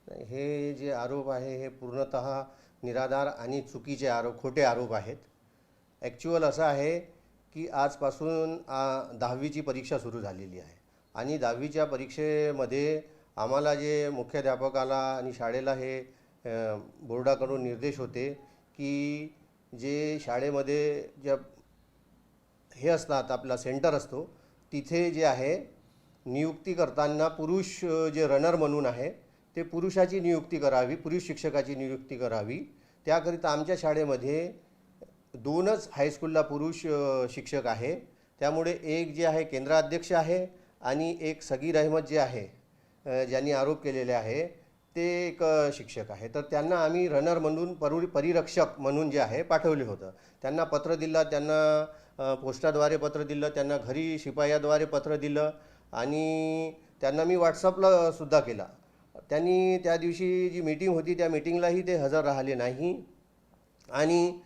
हे जे आरोप आहे हे पूर्णतः निराधार आणि चुकीचे आरोप, खोटे आरोप आहेत. ॲक्च्युअल असं आहे की आजपासून 10वीची परीक्षा सुरू झालेली आहे आणि 10वीच्या परीक्षेमध्ये आम्हाला जे मुख्याध्यापकाला आणि शाळेला हे बोर्डाकडून निर्देश होते की जे शाळेमध्ये ज्या हे असतात, आपला सेंटर असतो, तिथे जे आहे नियुक्ती करताना पुरुष जे रनर म्हणून आहे ते पुरुषाची नियुक्ती करावी, पुरुष शिक्षकाची नियुक्ती करावी. त्याकरिता आमच्या शाळेमध्ये 2च हायस्कूलला पुरुष शिक्षक आहे. त्यामुळे एक जे आहे केंद्राध्यक्ष आहे आणि एक सगीर अहमद जे आहे ज्यांनी आरोप केलेले आहे ते एक शिक्षक आहे. तर त्यांना आम्ही रनर म्हणून परिरक्षक म्हणून जे आहे पाठवले होतं. त्यांना पत्र दिलं, त्यांना पोस्टाद्वारे पत्र दिलं, त्यांना घरी शिपायाद्वारे पत्र दिलं आणि त्यांना मी व्हॉट्सअपला सुद्धा केला. त्यांनी त्या दिवशी जी मीटिंग होती त्या मीटिंगलाही ते हजर राहिले नाही आणि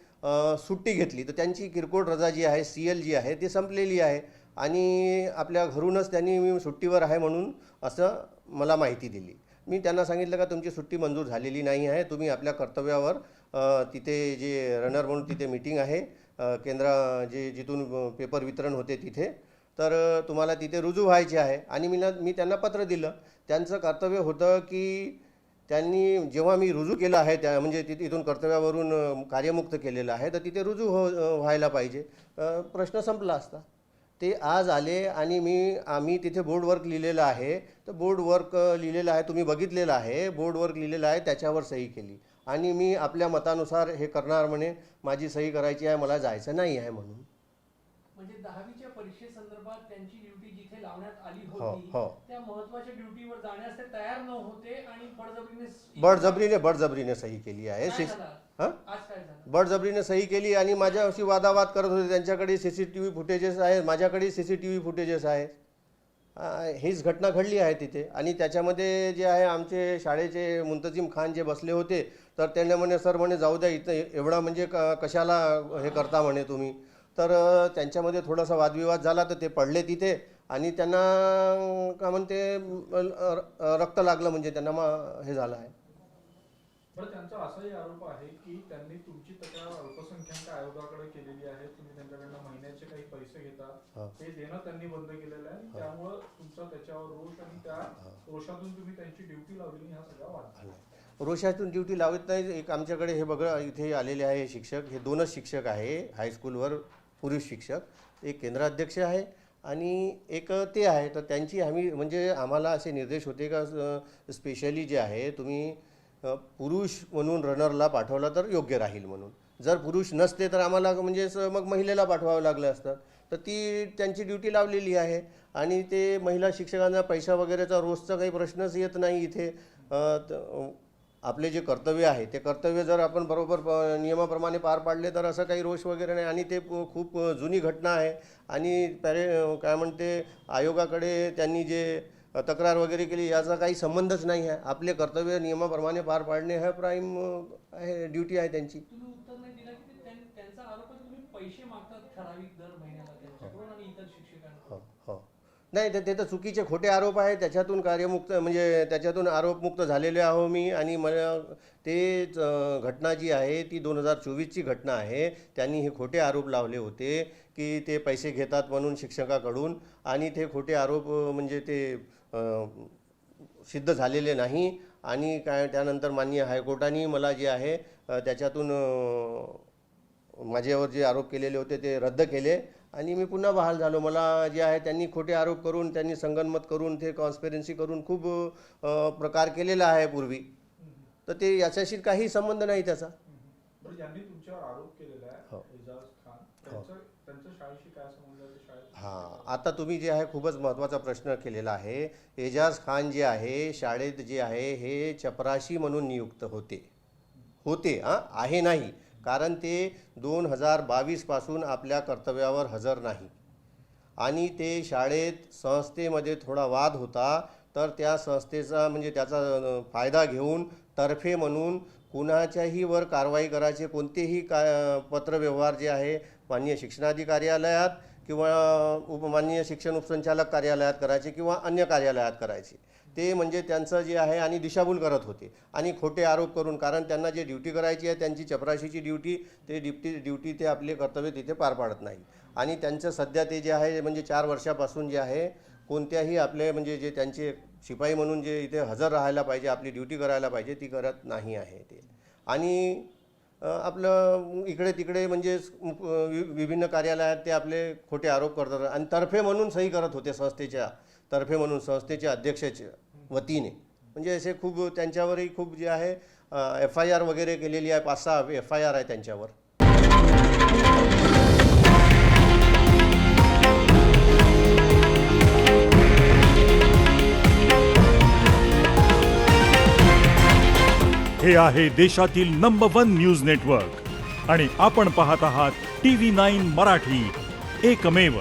सुट्टी घेतली. तर त्यांची किरकोळ रजा जी आहे, CL जी आहे ती संपलेली आहे आणि आपल्या घरूनच त्यांनी मी सुट्टीवर आहे म्हणून असं मला माहिती दिली. मी त्यांना सांगितलं का तुमची सुट्टी मंजूर झालेली नाही आहे, तुम्ही आपल्या कर्तव्यावर तिथे जे रनर म्हणून तिथे मीटिंग आहे जिथून पेपर वितरण होते तिथे, तर तुम्हाला तिथे रुजू व्हायचे आहे. आणि मी त्यांना पत्र दिलं. त्यांचं कर्तव्य होतं की त्यांनी जेव्हा मी रुजू केलं आहे म्हणजे इथून कर्तव्यावरून कार्यमुक्त केलेलं आहे तर तिथे रुजू व्हायला पाहिजे. प्रश्न संपला असता. ते आज आले आणि आम्ही तिथे बोर्डवर्क लिहिलेलं आहे. तर बोर्डवर्क लिहिलेलं आहे, तुम्ही बघितलेलं आहे, बोर्डवर्क लिहिलेलं आहे, त्याच्यावर सही केली आणि मी आपल्या मतानुसार हे करणार म्हणे, माझी सही करायची आहे, मला जायचं नाही आहे म्हणून. म्हणजे 10वीच्या परीक्षेसंदर्भात त्यांची ड्युटी जिथे लावण्यात आली हो होती हो त्या महत्त्वाच्या ड्युटीवर जाण्यास ते तयार न होते आणि बळजबरीने सही केली आहे. काय झालं? हां, आज काय झालं? बळजबरीने सही केली आणि माझ्याशी वादावाद करत होते. त्यांच्याकडे CCTV फुटेजेस आहेत, माझ्याकडे CCTV फुटेजेस आहेत. हीच घटना घडली आहे तिथे. आणि त्याच्यामध्ये जे आहे आमचे शाळेचे मुंतजिम खान जे बसले होते तर त्यांना म्हणे, सर म्हणे जाऊ द्या, इथं एवढा म्हणजे कशाला हे करता म्हणे तुम्ही. तर त्यांच्यामध्ये थोडासा वादविवाद झाला तर ते पडले तिथे आणि त्यांना का म्हणते रक्त लागलं, म्हणजे त्यांना हे झालं आहे. बरं, त्यांचा असाही आरोप आहे की त्यांनी तुमची तक्रार अल्पसंख्याक आयोगाकडे केलेली आहे, तुम्ही त्यांच्याकडनं महिन्याचे काही पैसे घेता, ते देणं त्यांनी बंद केलेलं आहे आणि त्यामुळं तुमचा त्याच्यावर रोष आणि त्या रोषातून तुम्ही त्यांची ड्युटी लावलेली, हा सगळा वाद. रोषातून ड्युटी लावत नाही. एक आमच्याकडे हे बघा इथे आलेले आहे शिक्षक, हे 2च शिक्षक आहे हायस्कूलवर पुरुष शिक्षक, एक केंद्राध्यक्ष आहे आणि एक ते आहे. तर त्यांची म्हणजे आम्हाला असे निर्देश होते का स्पेशली जे आहे तुम्ही पुरुष म्हणून रनरला पाठवला तर योग्य राहील म्हणून. जर पुरुष नसते तर आम्हाला म्हणजे मग महिलेला पाठवावं लागलं असतं. तर ती त्यांची ड्युटी लावलेली आहे आणि ते महिला शिक्षकांना पैसा वगैरेचा रोजचा काही प्रश्नच येत नाही इथे. आपले जे कर्तव्य आहे ते कर्तव्य जर आपण बरोबर नियमाप्रमाणे पार पाडले तर असं काही रोष वगैरे नाही. आणि ते खूप जुनी घटना आहे आणि काय म्हणते आयोगाकडे त्यांनी जे तक्रार वगैरे केली याचा काही संबंधच नाही आहे. आपले कर्तव्य नियमाप्रमाणे पार पाडणे हा प्राईम आहे, ड्युटी आहे त्यांची. तुम्ही उत्तर नाही दिला की त्यांचा आरोप आहे तुम्ही पैसे मागतात ठराविक दर महिन्याला त्यांच्याकडून आणि इतर शिक्षकांकडून. हो, नाही ते तर चुकीचे खोटे आरोप आहे. त्याच्यातून कार्यमुक्त म्हणजे त्याच्यातून आरोपमुक्त झालेले आहो मी. आणि मला ते घटना जी आहे ती 2024ची घटना आहे. त्यांनी हे खोटे आरोप लावले होते की ते पैसे घेतात म्हणून शिक्षकाकडून आणि ते खोटे आरोप म्हणजे ते सिद्ध झालेले नाही. आणि त्यानंतर माननीय हायकोर्टाने मला जे आहे त्याच्यातून माझ्यावर जे आरोप केलेले होते ते रद्द केले आणि मी पुन्हा बहाल झालो. मला जे आहे त्यांनी खोटे आरोप करून, त्यांनी संगनमत करून, ते कॉन्स्पिरन्सी करून खूप प्रकार केलेला आहे पूर्वी. तर ते याच्याशी काही संबंध नाही त्याचा. बरं, ज्यांनी तुमच्यावर आरोप केलेला आहे एजाज खान, त्यांचा शाळेशी काय संबंध आहे? हां, आता तुम्ही जे आहे खूपच महत्त्वाचा प्रश्न केलेला आहे. एजाज खान जे आहे शाळेत जे आहे हे चपराशी म्हणून नियुक्त होते आहे नाही, कारण ते 2022 पासून आपल्या कर्तव्यावर हजर नाही. आणि ते शाळेत संस्थेमध्ये थोडा वाद होता तर त्या संस्थेचा म्हणजे त्याचा फायदा घेऊन तर्फे म्हणून कुणाच्याही वर कारवाई करायचे कोणतेही पत्रव्यवहार जे आहे माननीय शिक्षणाधिकार्यालयात किंवा माननीय शिक्षण उपसंचालक कार्यालयात करायचे किंवा अन्य कार्यालयात करायचे. ते म्हणजे त्यांचं जे आहे आणि दिशाभूल करत होते आणि खोटे आरोप करून, कारण त्यांना जे ड्युटी करायची आहे त्यांची चपराशीची ड्युटी, ते ड्युटी ते आपले कर्तव्य तिथे पार पाडत नाही. आणि त्यांचं सध्या ते जे आहे म्हणजे 4 वर्षापासून जे आहे कोणत्याही आपले म्हणजे जे त्यांचे शिपाई म्हणून जे इथे हजर राहायला पाहिजे, आपली ड्युटी करायला पाहिजे, ती करत नाही आहे ते. आणि आपलं इकडे तिकडे म्हणजे विभिन्न कार्यालयात ते आपले खोटे आरोप करतात आणि तर्फे म्हणून सही करत होते, तर्फे म्हणून संस्थेच्या अध्यक्षाच्या वतीने. म्हणजे असे खूप त्यांच्यावरही खूप जे आहे FIR वगैरे केलेली आहे, 5-6 FIR आहे त्यांच्यावर. हे आहे देशातील नंबर 1 न्यूज नेटवर्क आणि आपण पाहत आहात TV9 मराठी, एकमेव.